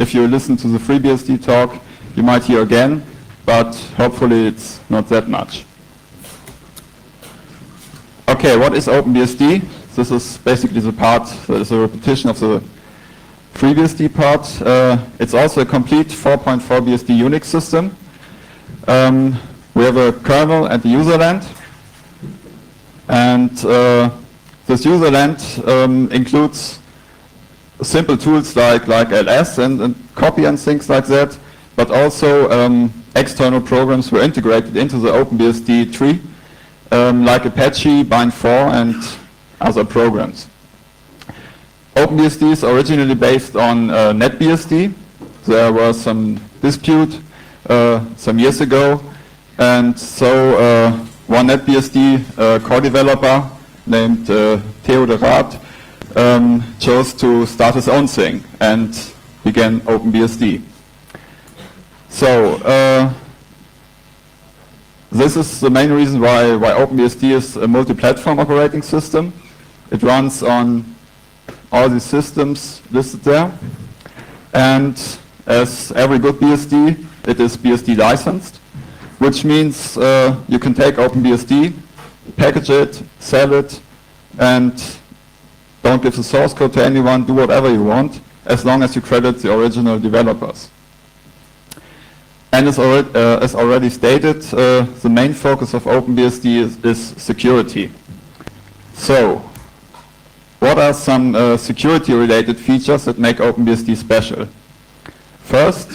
if you listen to the FreeBSD talk, you might hear again, but hopefully it's not that much. Okay, what is OpenBSD? This is basically the part that is a repetition of the FreeBSD part. It's also a complete 4.4 BSD Unix system. We have a kernel and a userland. And this userland includes simple tools like ls and copy and things like that, but also external programs were integrated into the OpenBSD tree, like Apache, Bind4, and other programs. OpenBSD is originally based on NetBSD. There was some dispute some years ago, and so one NetBSD core developer named Theodor Rath chose to start his own thing and began OpenBSD. So this is the main reason why OpenBSD is a multi-platform operating system. It runs on all these systems listed there. And as every good BSD, it is BSD licensed, which means you can take OpenBSD, package it, sell it, and don't give the source code to anyone, do whatever you want, as long as you credit the original developers. And as already stated, the main focus of OpenBSD is security. So, what are some security-related features that make OpenBSD special? First,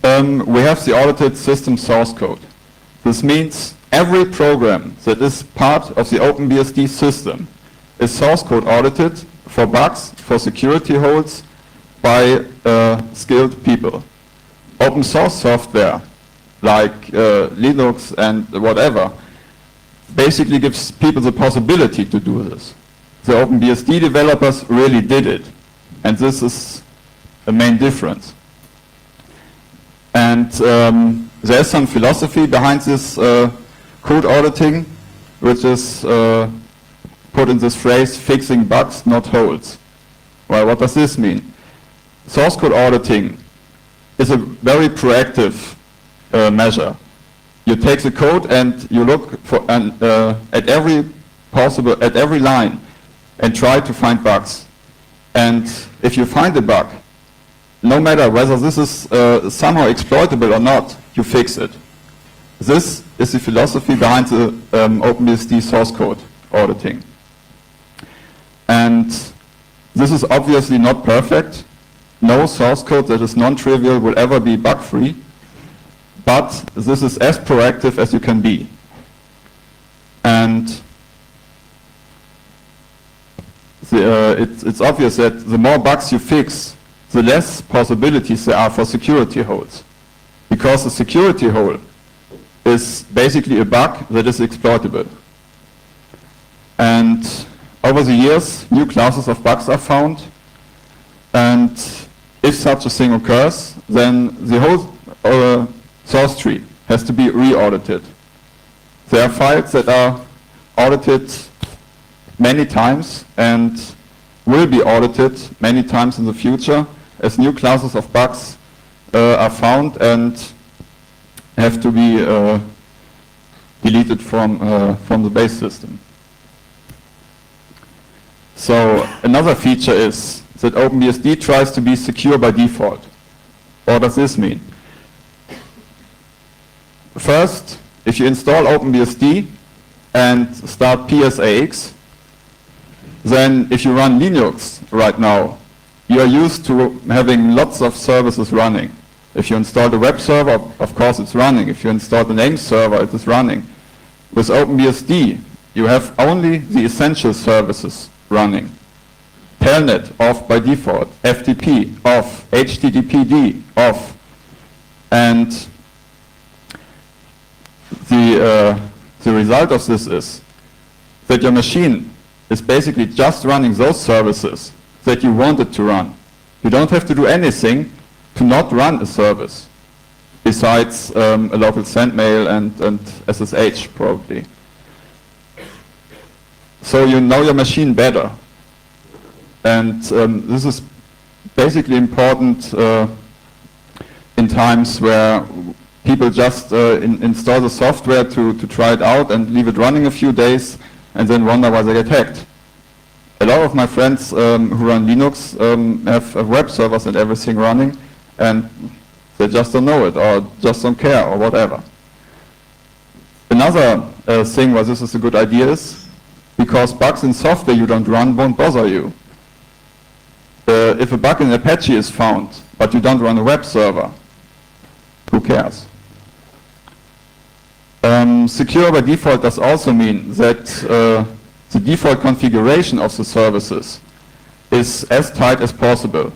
we have the audited system source code. This means every program that is part of the OpenBSD system is source code audited for bugs, for security holes by skilled people. Open source software like Linux and whatever basically gives people the possibility to do this. The OpenBSD developers really did it, and this is the main difference. And there's some philosophy behind this code auditing, which is put in this phrase, fixing bugs, not holes. Well, what does this mean? Source code auditing is a very proactive measure. You take the code and you look for at every line and try to find bugs. And if you find a bug, no matter whether this is somehow exploitable or not, you fix it. This is the philosophy behind the OpenBSD source code auditing. And this is obviously not perfect. No source code that is non-trivial will ever be bug-free, but this is as proactive as you can be. And it's obvious that the more bugs you fix, the less possibilities there are for security holes. Because the security hole is basically a bug that is exploitable. And over the years, new classes of bugs are found. And if such a thing occurs, then the whole source tree has to be re-audited. There are files that are audited many times and will be audited many times in the future as new classes of bugs are found and have to be deleted from the base system. So another feature is that OpenBSD tries to be secure by default. What does this mean? First, if you install OpenBSD and start PSAX, then if you run Linux right now, you are used to having lots of services running. If you install the web server, of course it's running. If you install the name server, it is running. With OpenBSD, you have only the essential services running. Telnet off by default, FTP off, HTTPD off, and the result of this is that your machine is basically just running those services that you want it to run. You don't have to do anything to not run a service, besides a local sendmail and SSH probably. So you know your machine better. And this is basically important in times where people just install the software to try it out and leave it running a few days and then wonder why they get hacked. A lot of my friends who run Linux have web servers and everything running, and they just don't know it or just don't care or whatever. Another thing where this is a good idea is because bugs in software you don't run won't bother you. If a bug in Apache is found, but you don't run a web server, who cares? Secure by default does also mean that the default configuration of the services is as tight as possible.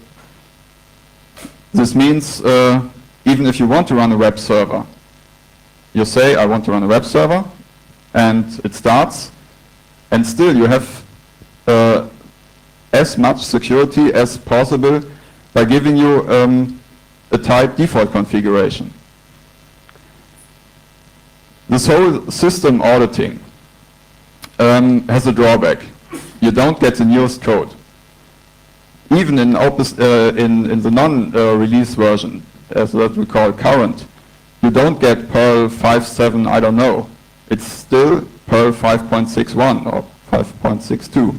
This means even if you want to run a web server, you say, I want to run a web server, and it starts, and still you have as much security as possible by giving you a tight default configuration. This whole system auditing has a drawback. You don't get the newest code. Even in the non-release version, as what we call current, you don't get Perl 5.7, I don't know. It's still Perl 5.61 or 5.62.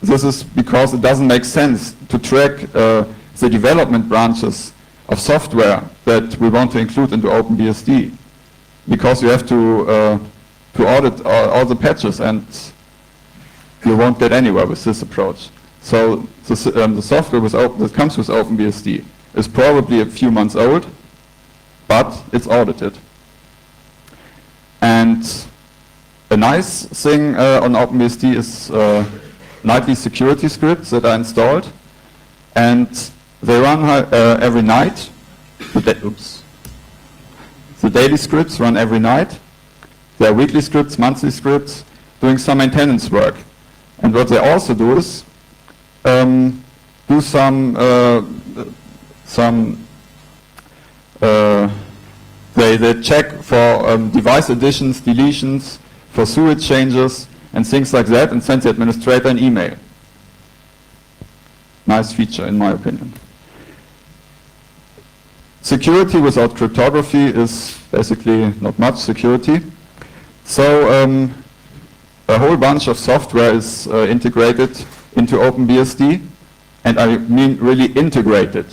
This is because it doesn't make sense to track the development branches of software that we want to include into OpenBSD, because you have to audit all the patches, and you won't get anywhere with this approach. So the software that comes with OpenBSD is probably a few months old, but it's audited. And a nice thing on OpenBSD is nightly security scripts that are installed, and they run every night. The daily scripts run every night. There are weekly scripts, monthly scripts, doing some maintenance work. And what they also do is do they check for device additions, deletions, for SUID changes, and things like that, and send the administrator an email. Nice feature, in my opinion. Security without cryptography is basically not much security. So a whole bunch of software is integrated into OpenBSD, and I mean really integrated.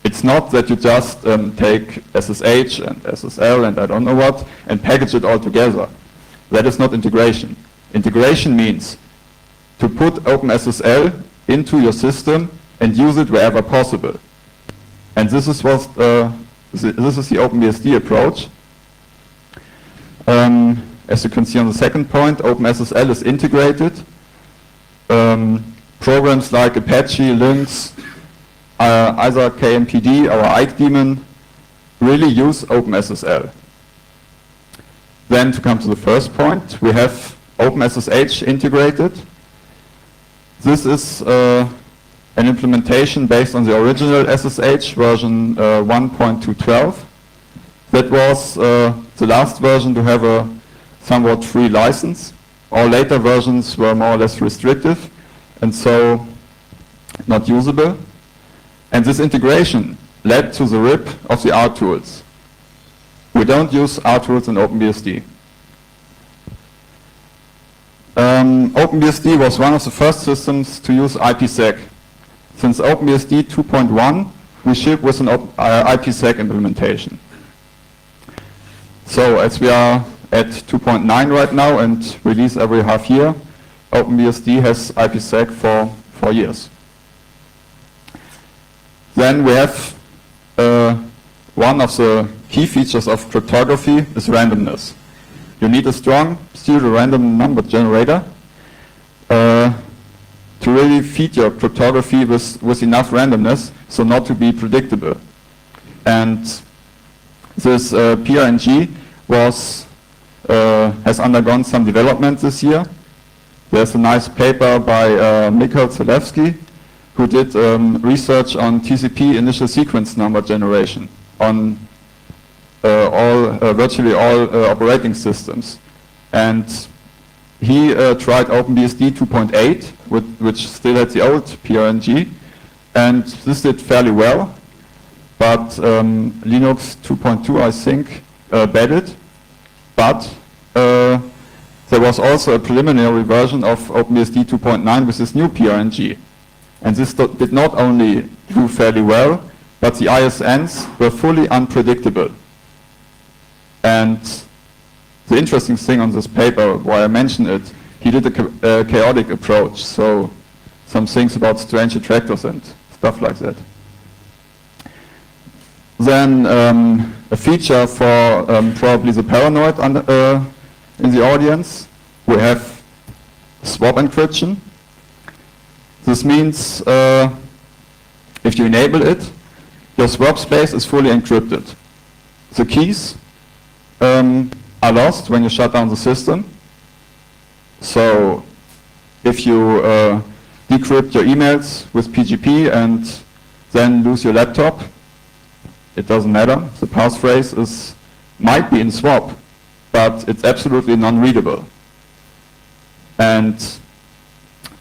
It's not that you just take SSH and SSL and I don't know what and package it all together. That is not integration. Integration means to put OpenSSL into your system and use it wherever possible. And this is the OpenBSD approach. As you can see on the second point, OpenSSL is integrated. Programs like Apache, Lynx, either KMPD or IkeDaemon really use OpenSSL. Then to come to the first point, we have OpenSSH integrated. This is an implementation based on the original SSH version 1.212. That was the last version to have a somewhat free license. All later versions were more or less restrictive and so not usable. And this integration led to the RIP of the RTools. We don't use RTools in OpenBSD. OpenBSD was one of the first systems to use IPsec. Since OpenBSD 2.1, we ship with an IPsec implementation. So as we are at 2.9 right now and release every half year, OpenBSD has IPsec for 4 years. Then we have one of the key features of cryptography is randomness. You need a strong pseudo-random number generator to really feed your cryptography with enough randomness so not to be predictable. And this PRNG has undergone some development this year. There's a nice paper by Mikhail Zalewski, who did research on TCP initial sequence number generation on virtually all operating systems. And he tried OpenBSD 2.8, which still had the old PRNG, and this did fairly well. but Linux 2.2, I think, batted. But there was also a preliminary version of OpenBSD 2.9 with this new PRNG. And this did not only do fairly well, but the ISNs were fully unpredictable. And the interesting thing on this paper, why I mention it, he did a chaotic approach, so some things about strange attractors and stuff like that. Then a feature for probably the paranoid in the audience, we have swap encryption. This means if you enable it, your swap space is fully encrypted. The keys are lost when you shut down the system. So if you decrypt your emails with PGP and then lose your laptop, it doesn't matter. The passphrase might be in swap, but it's absolutely non-readable. And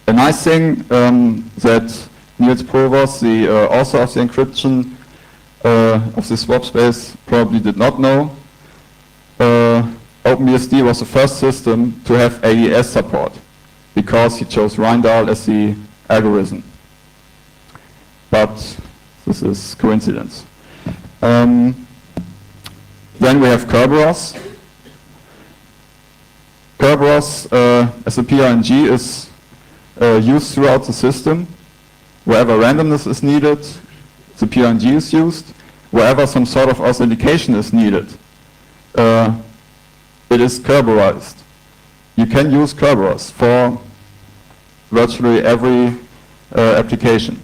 a nice thing that Niels Provos, the author of the encryption of the swap space, probably did not know. OpenBSD was the first system to have AES support because he chose Rijndael as the algorithm. But this is coincidence. Then we have Kerberos. Kerberos as a PRNG is used throughout the system. Wherever randomness is needed, the PRNG is used. Wherever some sort of authentication is needed, it is Kerberized. You can use Kerberos for virtually every application.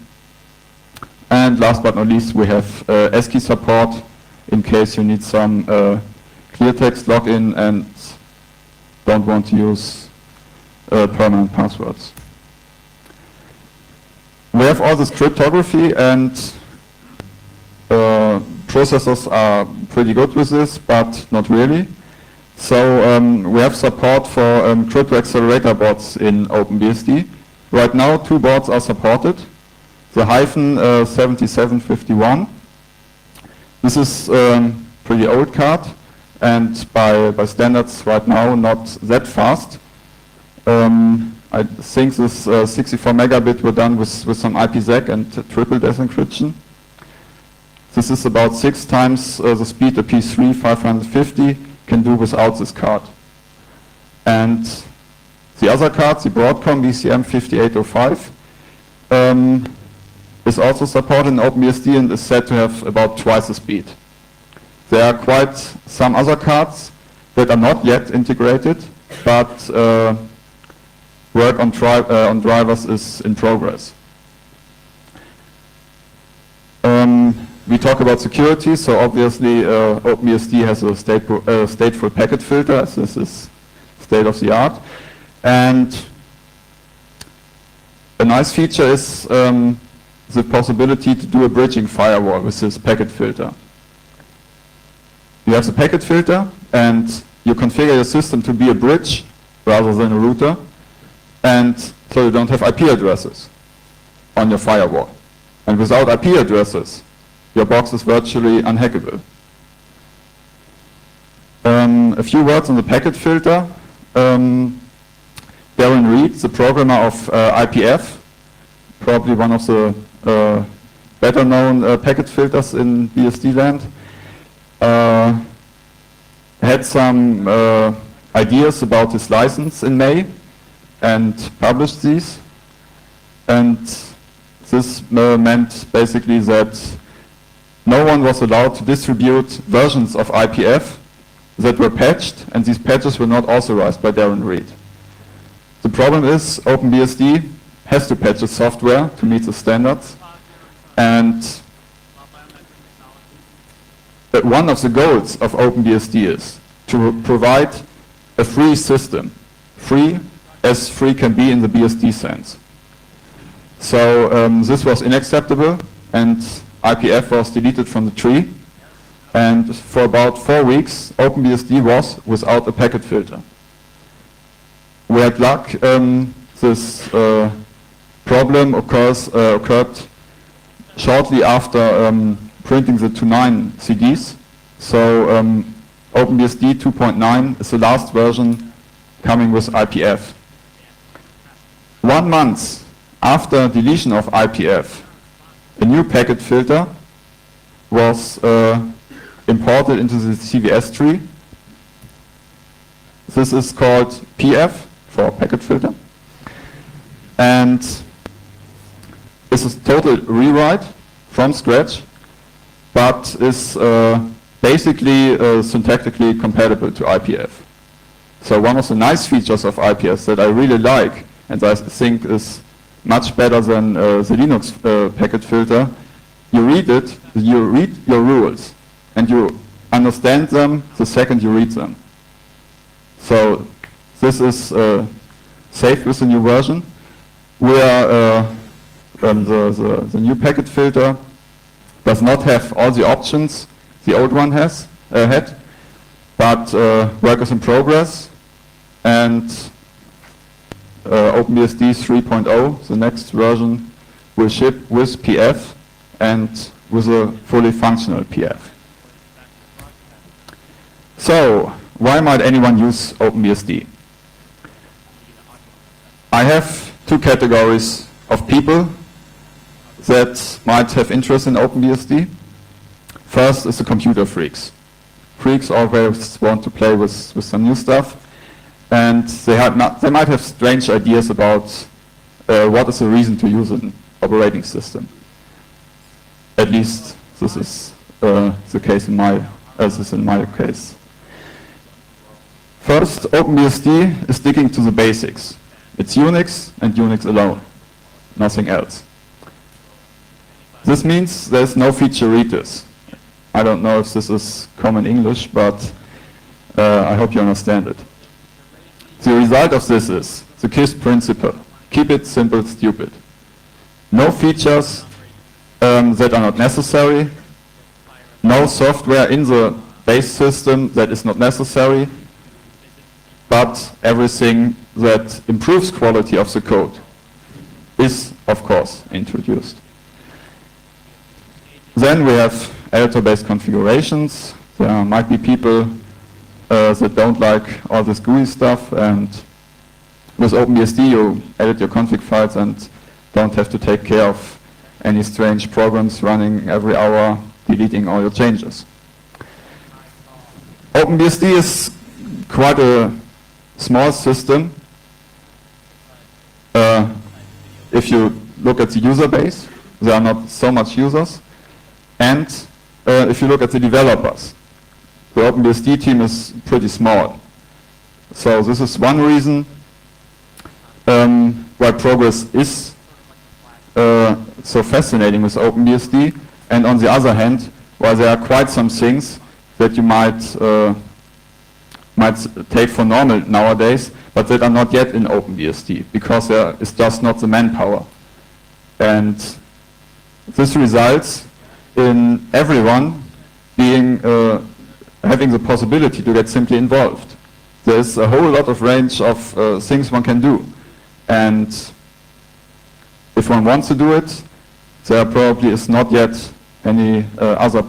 And last but not least, we have ASCII support in case you need some clear text login and don't want to use permanent passwords. We have all this cryptography, and processors are pretty good with this, but not really. So we have support for crypto accelerator boards in OpenBSD. Right now, 2 boards are supported. The Hyphen 7751. This is pretty old card, and by standards right now not that fast. I think this 64 megabit were done with some IPsec and triple DES encryption. This is about 6 times the speed a P3 550 can do without this card. And the other card, the Broadcom BCM 5805, is also supported in OpenBSD and is said to have about twice the speed. There are quite some other cards that are not yet integrated, but work on drivers is in progress. We talk about security, so obviously OpenBSD has a stateful packet filter, as this is state of the art. And a nice feature is the possibility to do a bridging firewall with this packet filter. You have the packet filter, and you configure your system to be a bridge rather than a router, and so you don't have IP addresses on your firewall. And without IP addresses, your box is virtually unhackable. A few words on the packet filter. Darren Reed, the programmer of IPF, probably one of the better known packet filters in BSD land, had some ideas about his license in May and published these. And this meant basically that no one was allowed to distribute versions of IPF that were patched, and these patches were not authorized by Darren Reed. The problem is OpenBSD has to patch its software to meet the standards, and one of the goals of OpenBSD is to provide a free system, free as free can be in the BSD sense. So this was unacceptable, and IPF was deleted from the tree, and for about 4 weeks OpenBSD was without a packet filter. We had luck, this problem occurred shortly after printing the 2.9 CDs. So OpenBSD 2.9 is the last version coming with IPF. 1 month after deletion of IPF, a new packet filter was imported into the CVS tree. This is called PF, for packet filter. And it's a total rewrite from scratch, but is basically syntactically compatible to IPF. So one of the nice features of IPF that I really like, and I think is much better than the Linux packet filter, you read it, you read your rules, and you understand them the second you read them. So this is safe with the new version, where the new packet filter does not have all the options the old one had, but work is in progress, and OpenBSD 3.0, the next version, will ship with PF and with a fully functional PF. So, why might anyone use OpenBSD? I have two categories of people that might have interest in OpenBSD. First is the computer freaks. Freaks always want to play with some new stuff, and they might have strange ideas about what is the reason to use an operating system. At least this is the case in my case. First, OpenBSD is sticking to the basics. It's Unix and Unix alone, nothing else. This means there's no featureitis. I don't know if this is common English, but I hope you understand it. The result of this is the KISS principle. Keep it simple, stupid. No features that are not necessary. No software in the base system that is not necessary. But everything that improves quality of the code is, of course, introduced. Then we have editor-based configurations. There might be people that don't like all this GUI stuff, and with OpenBSD you edit your config files and don't have to take care of any strange programs running every hour, deleting all your changes. OpenBSD is quite a small system. If you look at the user base, there are not so much users. And if you look at the developers, the OpenBSD team is pretty small. So this is one reason why progress is so fascinating with OpenBSD. And on the other hand, why there are quite some things that you might take for normal nowadays, but that are not yet in OpenBSD, because there is just not the manpower. And this results in everyone being having the possibility to get simply involved. There's a whole lot of range of things one can do, and if one wants to do it, there probably is not yet any other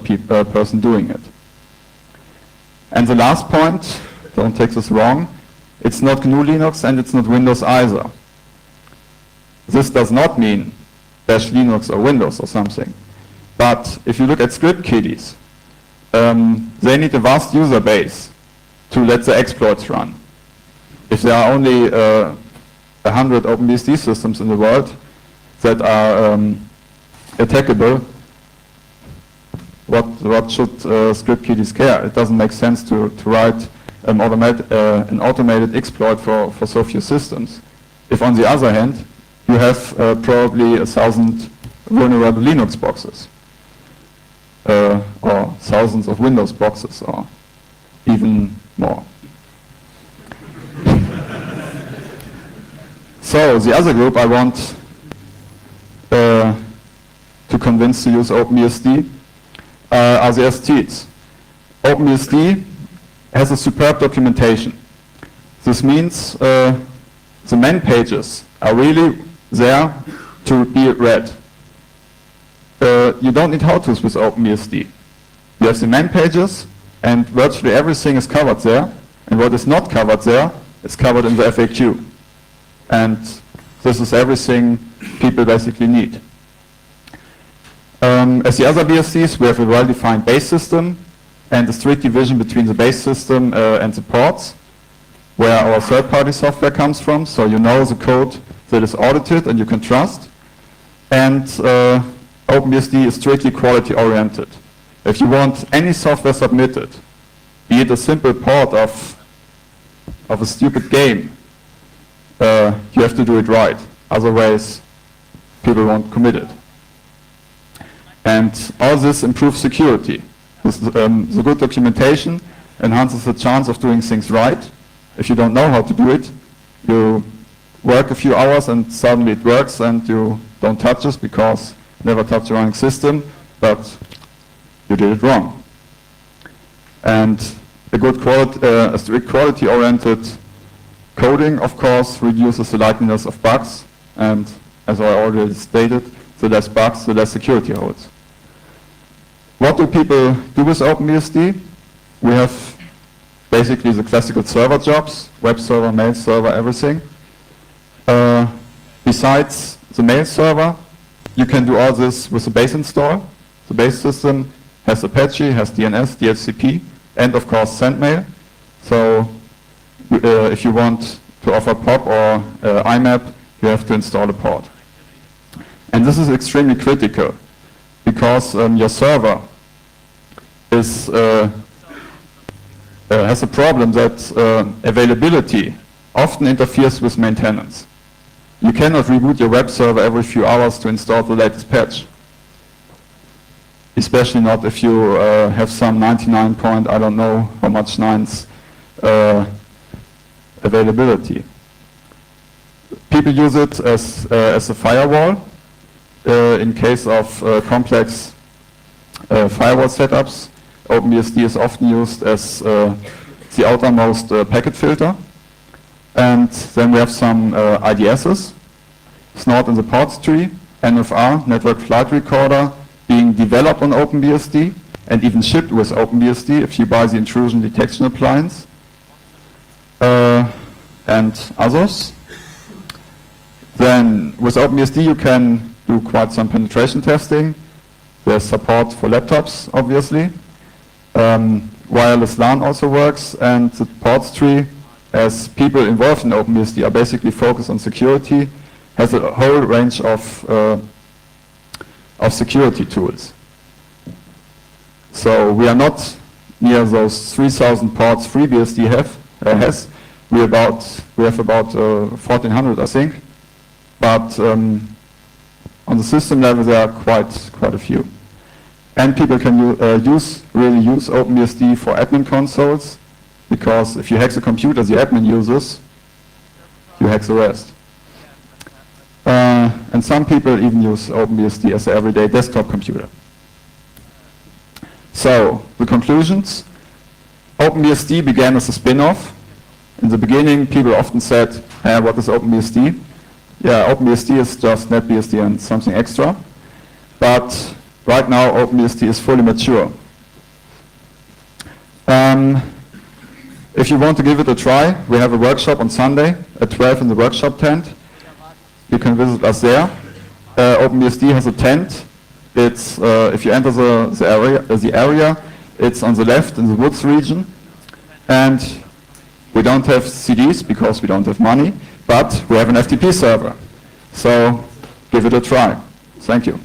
person doing it. And the last point, don't take this wrong, it's not GNU Linux and it's not Windows either. This does not mean Bash Linux or Windows or something. But if you look at script kiddies, they need a vast user base to let the exploits run. If there are only 100 OpenBSD systems in the world that are attackable, what should script kiddies care? It doesn't make sense to write an automated exploit for so few systems. If on the other hand, you have probably 1,000 vulnerable Linux boxes, or thousands of Windows boxes, or even more. So the other group I want to convince to use OpenBSD are the STs. OpenBSD has a superb documentation. This means the man pages are really there to be read. you don't need how-tos with OpenBSD. You have the main pages, and virtually everything is covered there. And what is not covered there is covered in the FAQ. And this is everything people basically need. As the other BSDs, we have a well-defined base system and a strict division between the base system and the ports, where our third-party software comes from. So you know the code that is audited and you can trust. And OpenBSD is strictly quality-oriented. If you want any software submitted, be it a simple port of a stupid game, you have to do it right. Otherwise, people won't commit it. And all this improves security. The good documentation enhances the chance of doing things right. If you don't know how to do it, you work a few hours and suddenly it works and you don't touch it because you never touch a running system, but you did it wrong. And a good quality, a strict quality-oriented coding, of course, reduces the likeliness of bugs. And as I already stated, the less bugs, the less security holes. What do people do with OpenBSD? We have basically the classical server jobs, web server, mail server, everything. Besides the mail server, you can do all this with the base install. The base system has Apache, has DNS, DHCP, and of course SendMail. So if you want to offer POP or IMAP, you have to install a port. And this is extremely critical because your server is, has a problem that availability often interferes with maintenance. You cannot reboot your web server every few hours to install the latest patch. Especially not if you have some 99 point, I don't know how much nines availability. People use it as a firewall in case of complex firewall setups. OpenBSD is often used as the outermost packet filter. And then we have some IDSs stored in the ports tree, NFR, Network Flight Recorder, being developed on OpenBSD and even shipped with OpenBSD if you buy the intrusion detection appliance, and others. Then with OpenBSD you can do quite some penetration testing. There's support for laptops, obviously. Wireless LAN also works, and the ports tree, as people involved in OpenBSD are basically focused on security, has a whole range of security tools. So we are not near those 3,000 ports FreeBSD has. We have about 1,400, I think. But on the system level, there are quite a few. And people can really use OpenBSD for admin consoles, because if you hack the computer the admin uses, you hack the rest. And some people even use OpenBSD as their everyday desktop computer. So, the conclusions. OpenBSD began as a spin-off. In the beginning, people often said, what is OpenBSD? Yeah, OpenBSD is just NetBSD and something extra. But right now, OpenBSD is fully mature. If you want to give it a try, we have a workshop on Sunday at 12 in the workshop tent. You can visit us there. OpenBSD has a tent. It's if you enter the area, it's on the left in the woods region. And we don't have CDs because we don't have money, but we have an FTP server. So give it a try. Thank you.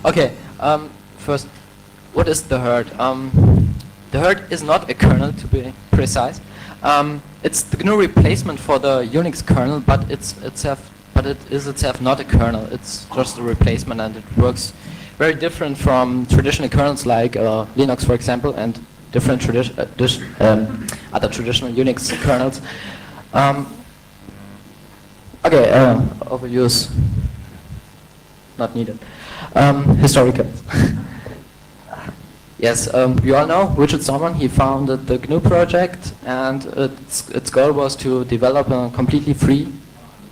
Okay, first, what is the herd? The herd is not a kernel, to be precise. It's the GNU replacement for the Unix kernel, but it is itself not a kernel. It's just a replacement, and it works very different from traditional kernels like Linux, for example, and different other traditional Unix kernels. Okay, overuse not needed. Historical. Yes, you all know Richard Stallman. He founded the GNU project, and its goal was to develop a completely free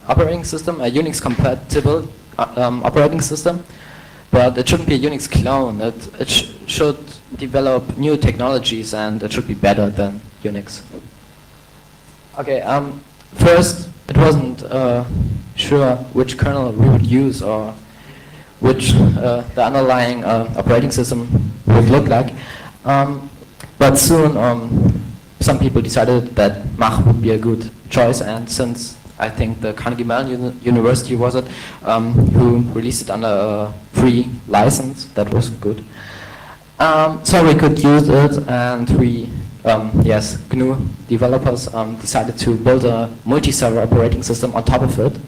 operating system, a Unix-compatible operating system. But it shouldn't be a Unix clone. It should develop new technologies, and it should be better than Unix. Okay, first, it wasn't sure which kernel we would use or which the underlying operating system would look like. But soon, some people decided that Mach would be a good choice, and since I think the Carnegie Mellon University was it, who released it under a free license, that was good. So we could use it, and we, GNU developers decided to build a multi-server operating system on top of it.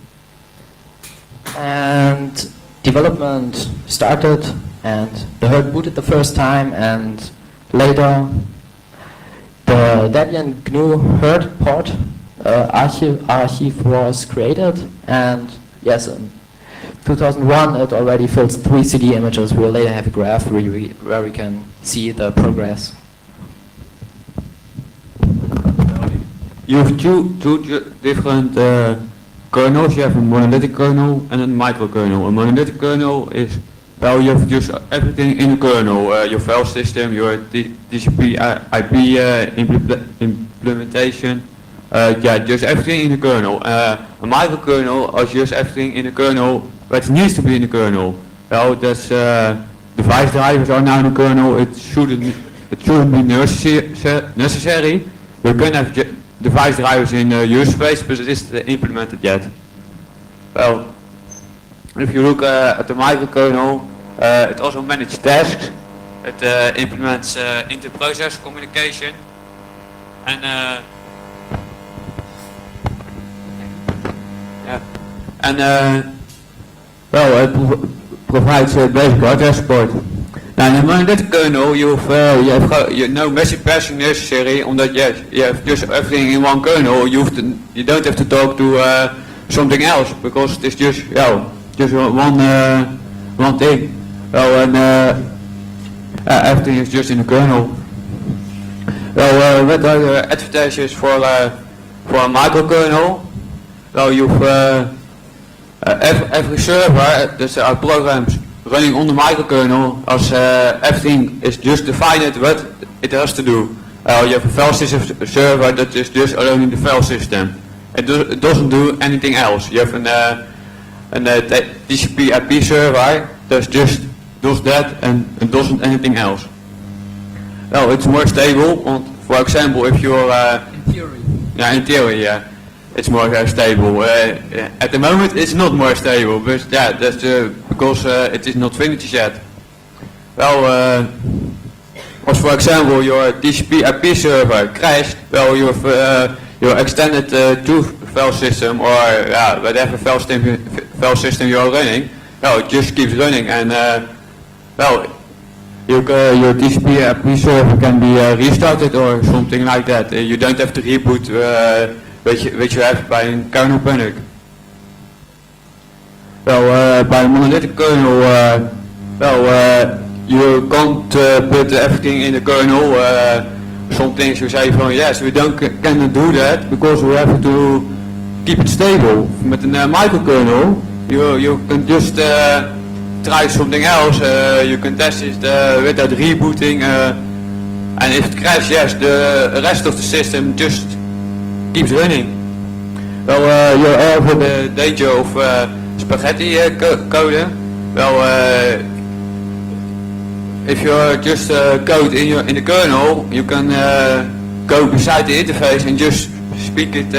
And development started, and the herd booted the first time, and later the Debian GNU herd port archive was created, and yes, in 2001 it already fills 3 CD images. We'll later have a graph where we can see the progress. You have two different kernels. You have a monolithic kernel and a microkernel. A monolithic kernel is, well, you have just everything in a kernel. Your file system, your TCP IP implementation. Just everything in the kernel. A microkernel is just everything in the kernel that needs to be in the kernel. Well, that's device drivers are now in the kernel. It shouldn't be necessary. We can have device drivers in user space, but it isn't implemented yet. Well, if you look at the microkernel, it also manages tasks. It implements inter-process communication, and well, it provides basic hardware support. Now, in the monolithic kernel, you have no message passing necessary, omdat you have just everything in one kernel. You don't have to talk to something else, because it's just one thing. Well, and everything is just in the kernel. Well, what are the advantages for a microkernel? Well, you've every server, there are programs running on the microkernel, as everything is just defined what it has to do. You have a file system server that is just alone in the file system. It doesn't do anything else. You have a TCP IP server that just does that and doesn't anything else. Well, it's more stable. For example, if you're in theory, it's more stable. At the moment, it's not more stable, but that's because it is not finished yet. Well, as for example, your TCP IP server crashed. Well, you have your extended to file system, or whatever file system you are running. Well, it just keeps running, and well, your TCP IP server can be restarted or something like that. You don't have to reboot. Which you have by a kernel panic. Well, by a monolithic kernel, you can't put everything in the kernel. Some things you say from yes, we cannot do that because we have to keep it stable. With a microkernel, you can just try something else. You can test it without rebooting, and if it crashes, yes, the rest of the system just keeps running. Well, you have the danger of spaghetti code. Well, if you just code in the kernel, you can go beside the interface and just speak it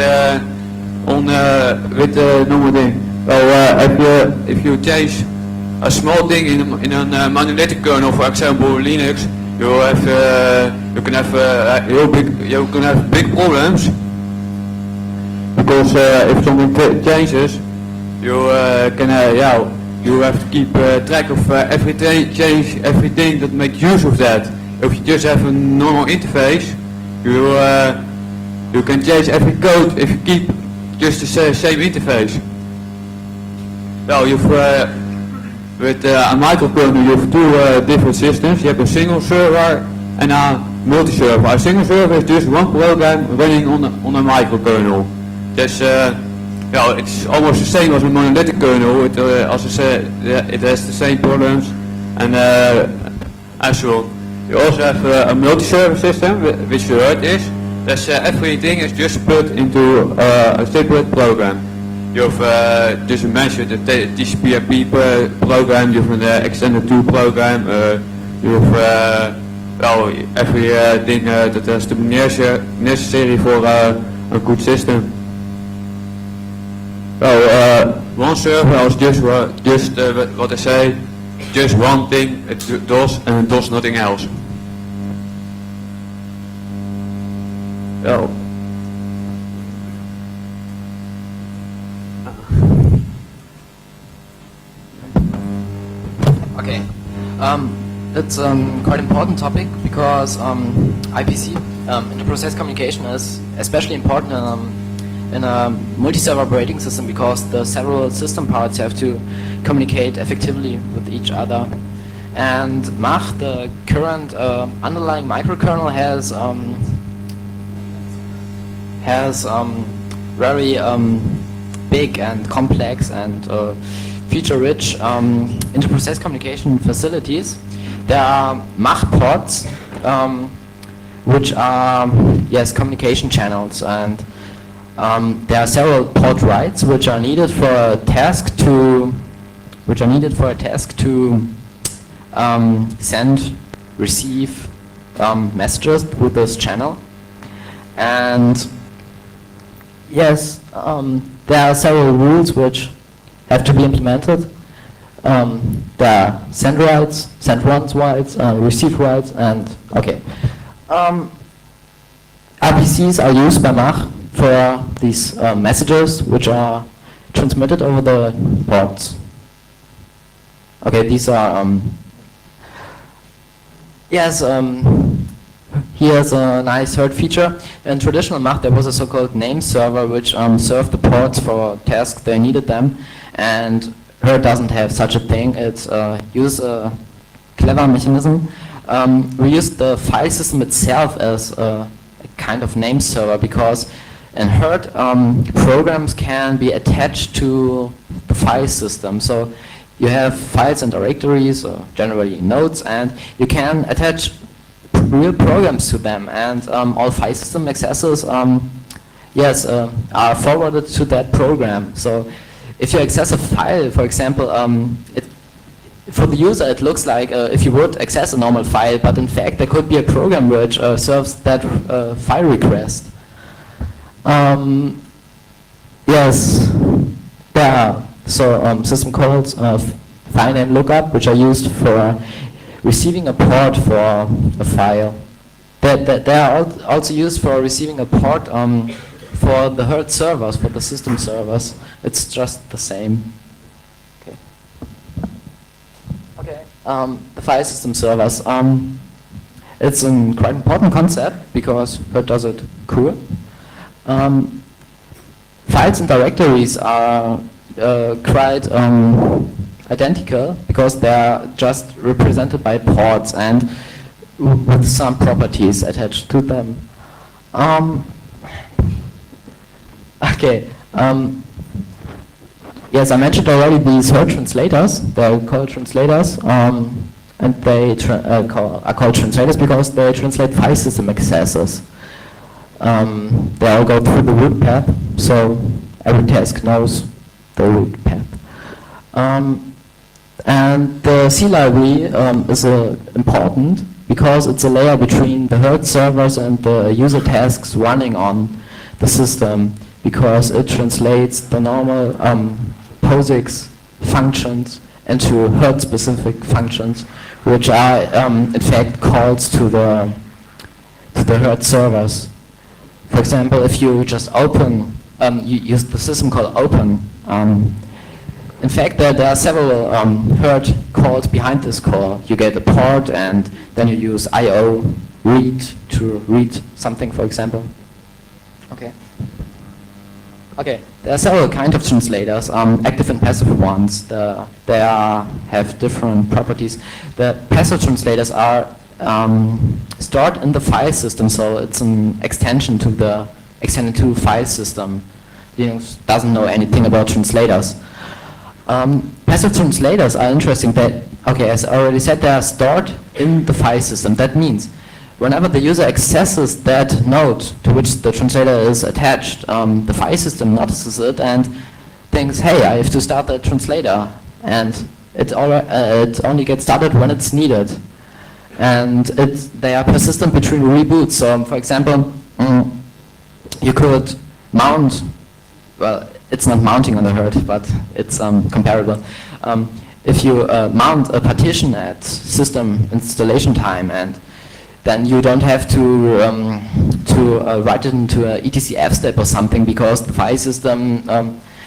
on with the normal thing. Well, if you change a small thing in a monolithic kernel, for example Linux, you can have big problems because if something changes, you you have to keep track of everything that makes use of that. If you just have a normal interface, you can change every code if you keep just the same interface. Well, with a microkernel you have two different systems. You have a single server and a multi-server. A single server is just one program running on a microkernel. Just it's almost the same as a monolithic kernel. As I said, it has the same problems and as well. You also have a multi-server system, which the herd is. That's everything is just put into a separate program. You have just mentioned the TCP/IP program. You have an extended 2 program. You have everything that has to be necessary for a good system. One server is just what I say, just one thing it does and it does nothing else. Okay, it's quite important topic because IPC, inter-process communication, is especially important in a multi-server operating system because the several system parts have to communicate effectively with each other. And Mach, the current underlying microkernel, has very big and complex and feature-rich inter-process communication facilities. There are Mach ports, which are communication channels, and there are several port writes which are needed for a task to send, receive messages through this channel. And yes, there are several rules which have to be implemented. There are send writes, send once writes, receive writes, and okay. RPCs are used by Mach for these messages which are transmitted over the ports. Okay, these are here's a nice herd feature. In traditional Mach there was a so-called name server which served the ports for tasks they needed them, and herd doesn't have such a thing. It uses a clever mechanism. We use the file system itself as a kind of name server because in herd programs can be attached to the file system. So you have files and directories, generally nodes, and you can attach real programs to them, and all file system accesses are forwarded to that program. So if you access a file, for example, for the user it looks like if you would access a normal file, but in fact there could be a program which serves that file request. There are system calls file name lookup, which are used for receiving a port for a file. They are also used for receiving a port for the herd servers, for the system servers. It's just the same. Okay. The file system servers. It's a quite important concept because herd does it cool. Files and directories are quite identical because they are just represented by ports and with some properties attached to them. Yes, I mentioned already these herd translators. They're called translators, and they are called translators because they translate file system accesses. They all go through the root path, so every task knows the root path. And the C library is important because it's a layer between the herd servers and the user tasks running on the system, because it translates the normal POSIX functions into herd specific functions which are in fact calls to the Herd servers. For example, if you just open, you use the system called open. In fact, there are several Herd calls behind this call. You get a port, and then you use IO read to read something, for example. Okay. Okay, there are several kinds of translators, active and passive ones. They have different properties. The passive translators are stored in the file system, so it's an extension to the extended file system. Linux doesn't know anything about translators. Passive translators are interesting. Okay, as I already said, they are stored in the file system. That means whenever the user accesses that node to which the translator is attached, the file system notices it and thinks, hey, I have to start the translator. And it only gets started when it's needed. And they are persistent between reboots. So, for example, you could mount, well, it's not mounting on the Herd, but it's comparable. If you mount a partition at system installation time, and then you don't have to write it into a etcf step or something, because the file system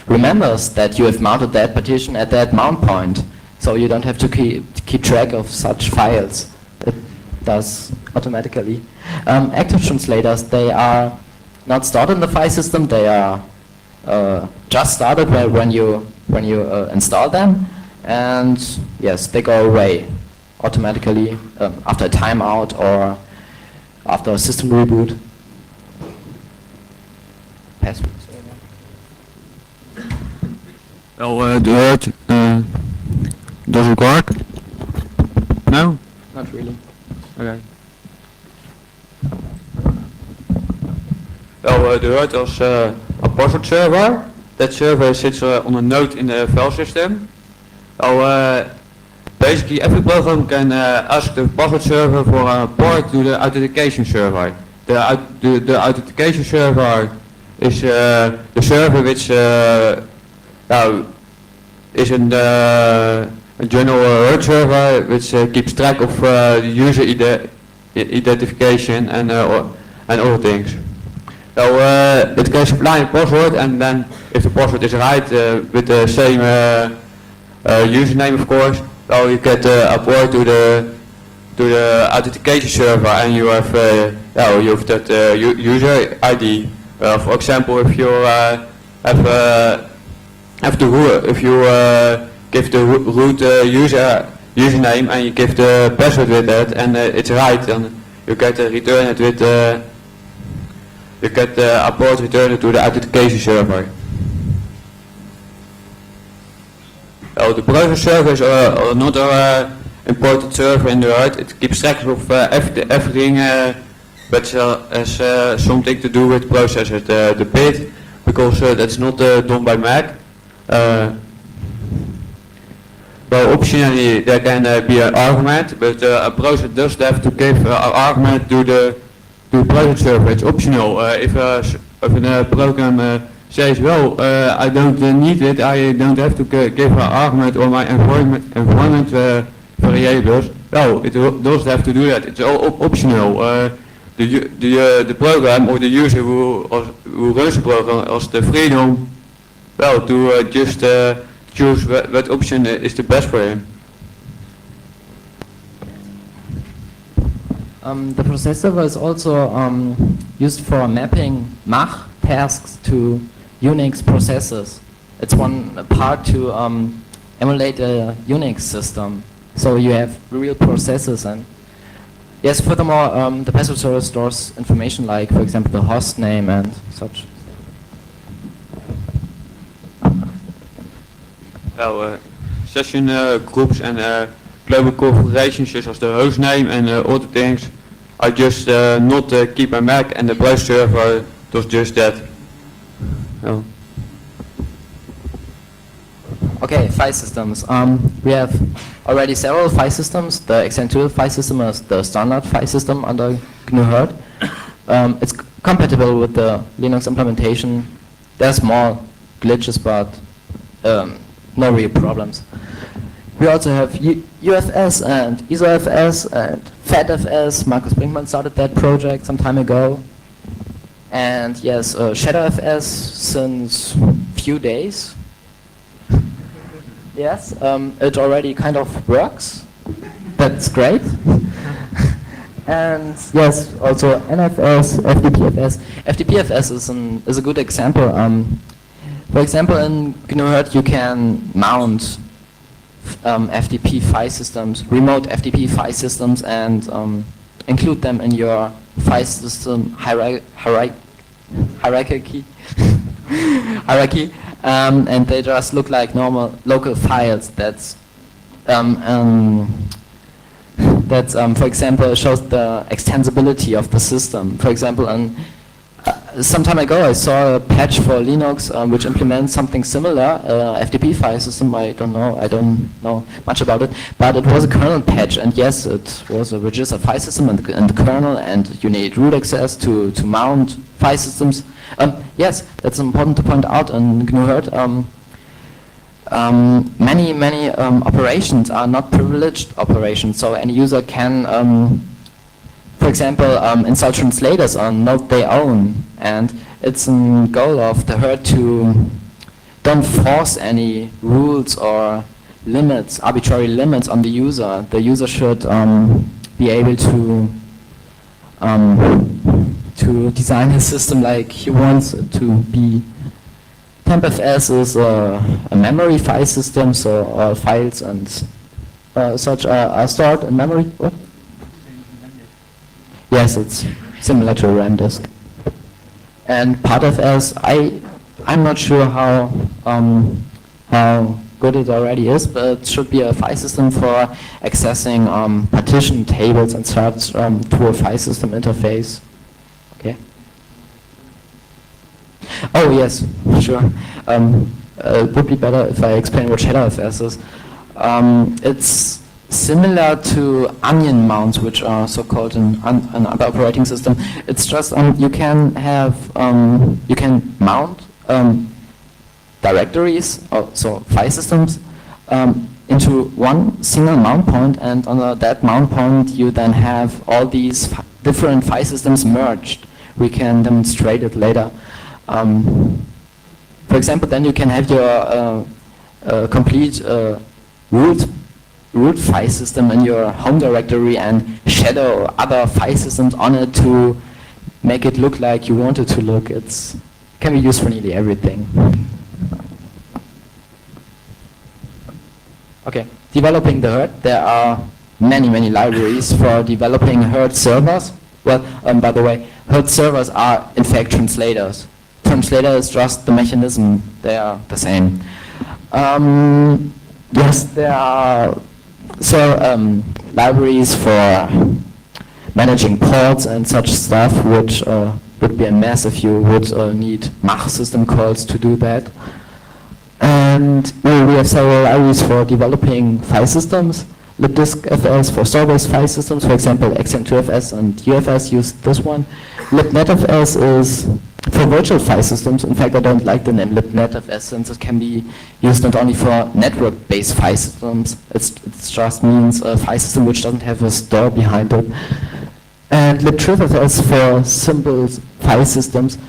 remembers that you have mounted that partition at that mount point. So you don't have to keep track of such files. It does automatically. Active translators, they are not stored in the file system. They are just started when you install them, and yes, they go away automatically after a timeout or after a system reboot. Password. Well, the Herd does it work? No? Not really. Okay. Well, the Herd is a password server. That server sits on a node in the file system. Well, basically every program can ask the password server for a port to the authentication server. The authentication server is the server which is a general Herd server which keeps track of the user identification and other things. So it can supply a password, and then if the password is right with the same username, of course, so you get a port to the authentication server, and you have that user ID. For example, if you give the root username and you give the password with it, and it's right, then you get return it with you get a port returned to the authentication server. The browser server is another important server in the Herd. It keeps track of everything which has something to do with processors, the bit, because that's not done by Mac. Well, optionally there can be an argument, but a browser does have to give an argument to the browser server. It's optional. If a program says, well, I don't need it, I don't have to give an argument on my environment variables. Well, it does have to do that. It's all optional. The program or the user who runs the program has the freedom, well, to just choose what option is the best for him. The processor was also used for mapping Mach tasks to Unix processors. It's one part to emulate a Unix system. So you have real processors, and yes, furthermore, the passive server stores information like, for example, the host name and such. Well, session groups and global configurations such as the host name and other things are just not keep a Mac, and the browser server does just that. Oh. Okay, file systems. We have already several file systems. The Extended file system is the standard file system under GNU Herd. It's compatible with the Linux implementation. There are small glitches, but no real problems. We also have UFS and ISOFS and FATFS. Markus Brinkmann started that project some time ago. And yes, ShadowFS since few days. Yes, it already kind of works. That's great. And yes, also NFS, FTPFS. FTPFS is a good example. For example, in GNU-hurt you can mount FTP file systems, remote FTP file systems, and include them in your file system hierarchy. And they just look like normal local files. That's for example, shows the extensibility of the system. For example, some time ago I saw a patch for Linux which implements something similar, FTP file system. I don't know much about it, but it was a kernel patch, and yes, it was a registered file system and the kernel, and you need root access to mount file systems. Yes, that's important to point out in GNU-hurt. Many operations are not privileged operations, so any user can, for example, install translators on Node they own, and it's a goal of the herd to don't force any rules or limits, arbitrary limits on the user. The user should be able to design his system like he wants it to be. TempFS is a memory file system, so all files and such are stored in memory. What? Yes, it's similar to a RAM disk. And PartFS, I'm not sure how good it already is, but it should be a file system for accessing partition tables and such to a file system interface. Okay. Oh yes, sure. It would be better if I explain what ShadowFS is. It's similar to onion mounts, which are so-called in other operating system. It's just you can mount directories, so file systems, into one single mount point, and on that mount point you then have all these different file systems merged. We can demonstrate it later. For example, then you can have your complete root file system in your home directory and shadow other file systems on it to make it look like you want it to look. It can be used for nearly everything. Okay, developing the herd. There are many libraries for developing herd servers. Well, by the way, herd servers are in fact translators. Translator is just the mechanism, they are the same. Yes, there are libraries for managing ports and such stuff, which would be a mess if you would need Mach system calls to do that. And we have several libraries for developing file systems. libdiskfs for store-based file systems, for example, XM2FS and UFS use this one. libnetfs is for virtual file systems. In fact, I don't like the name libnetfs since it can be used not only for network-based file systems. It just means a file system which doesn't have a store behind it. And libtrifs for simple file systems,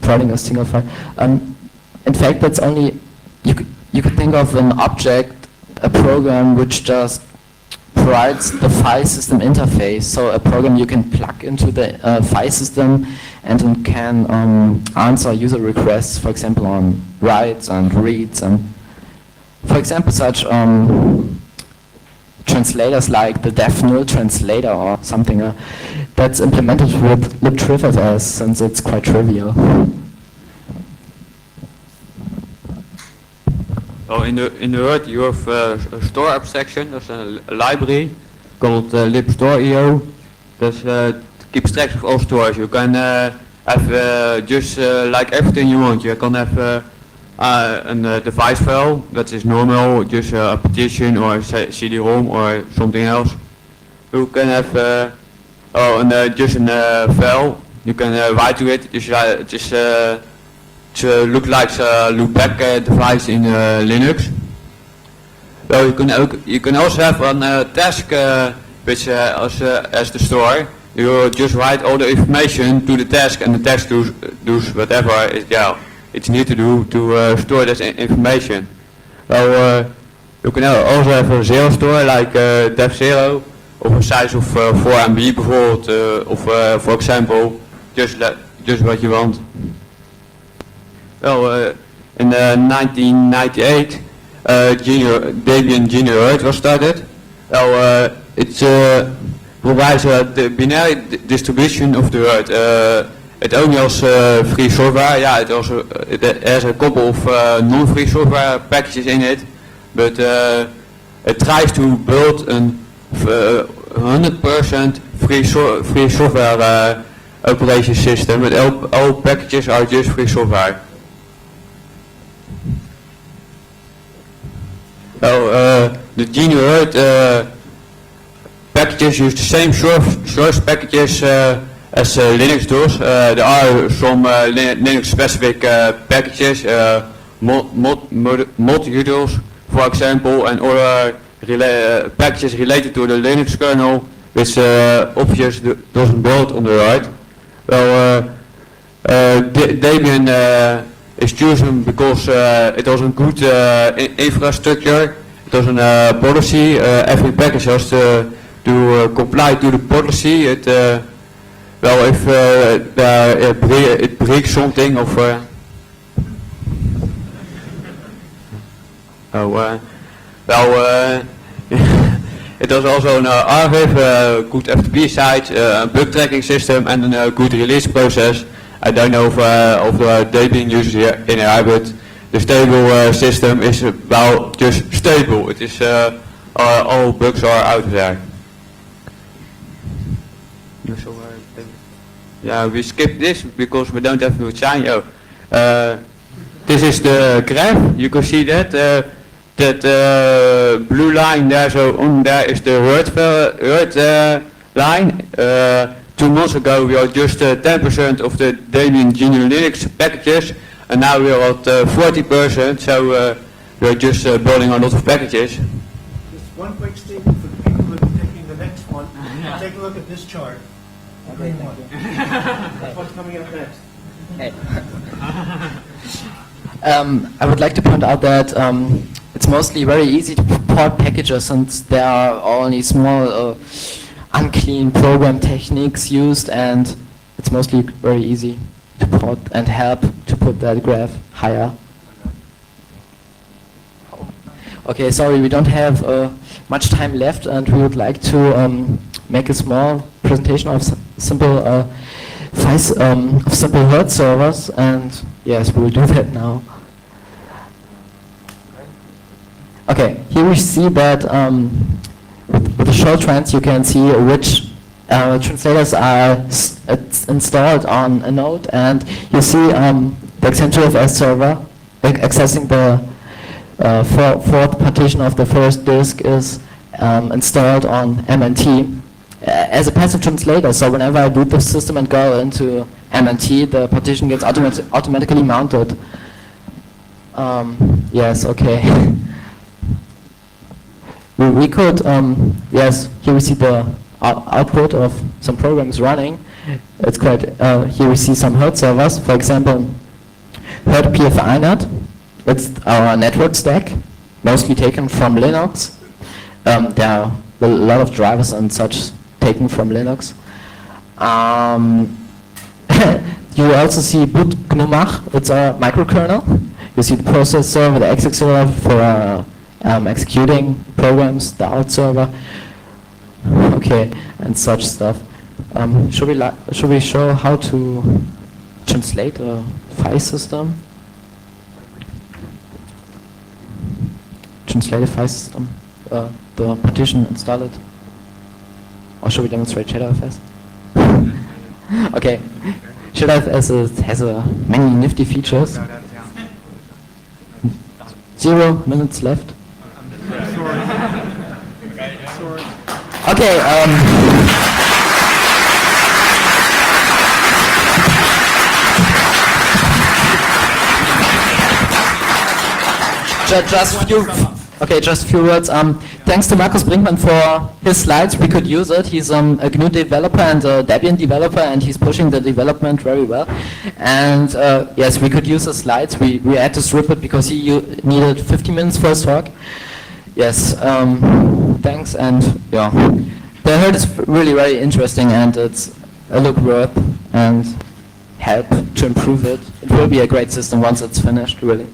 providing a single file. In fact, that's only you could think of an object, a program which just provides the file system interface. So a program you can plug into the file system and it can answer user requests, for example, on writes and reads, and for example, such translators like the DefNull translator or something that's implemented with libtrifs since it's quite trivial. So in the Herd you have a store abstraction. There's a library called libstore.io. That keeps track of all stores. You can have just like everything you want. You can have a device file that is normal, just a partition or a CD-ROM or something else. You can have just a file. You can write to it. Just to look like a loopback device in Linux. Well, you can also have a task which as the store. You just write all the information to the task, and the task does whatever it's need to do to store this information. Well, you can also have a zero store like dev zero, of a size of 4 MB bijvoorbeeld, of for example, just what you want. Well, in 1998, Debian GNU was started. Well, it's provides the binary distribution of the word. It only has free software. Yeah, it has a couple of non-free software packages in it, but it tries to build a 100% free software operation system. But all packages are just free software. Well, the GNU packages use the same source packages as Linux does. There are some Linux specific packages, modules for example, and other packages related to the Linux kernel, which obviously doesn't build on the right. Well, Debian is chosen because it has a good infrastructure, it has a policy, every package has to comply to the policy. It well, if it breaks something of it has also an archive, good FTP site, a bug tracking system, and a good release process. I don't know if the Debian users here in here, but the stable system is well just stable. It is all bugs are out there. Yeah, we skip this because we don't have to sign. This is the graph. You can see that blue line there. So on there is the word line. 2 months ago we are just 10% of the Debian GNU Linux packages, and now we are at 40%. So we are just building a lot of packages. Just one quick statement for the people who are taking the next one. Take a look at this chart. The green one. That's what's coming up next. Hey. I would like to point out that it's mostly very easy to port packages, since there are only small unclean program techniques used, and it's mostly very easy to port and help to put that graph higher. Okay, sorry, we don't have much time left, and we would like to make a small presentation of simple simple word servers, and yes, we will do that now. Okay, here we see that with the show trends you can see which translators are installed on a node, and you see the X10 server accessing the fourth partition of the first disk is installed on MNT as a passive translator. So whenever I boot the system and go into MNT, the partition gets automatically mounted. Yes, okay. We could, yes, here we see the output of some programs running. It's quite, here we see some herd servers, for example, herd PFINet. It's our network stack, mostly taken from Linux. There are a lot of drivers and such taken from Linux. You also see boot GNU-Mach, it's a microkernel. You see the processor with the executable for executing programs, the out server, okay, and such stuff. Should we show how to translate a file system? Translate a file system, the partition, install it, or should we demonstrate ShadowFS? Okay, ShadowFS has many nifty features. 0 minutes left. Okay. Just Okay, just a few words. Thanks to Markus Brinkmann for his slides. We could use it. He's a GNU developer and a Debian developer, and he's pushing the development very well. And yes, we could use the slides. We had to strip it because he needed 50 minutes for his talk. Yes, thanks. And yeah, the heard is really very interesting, and it's a look worth and help to improve it. It will be a great system once it's finished, really.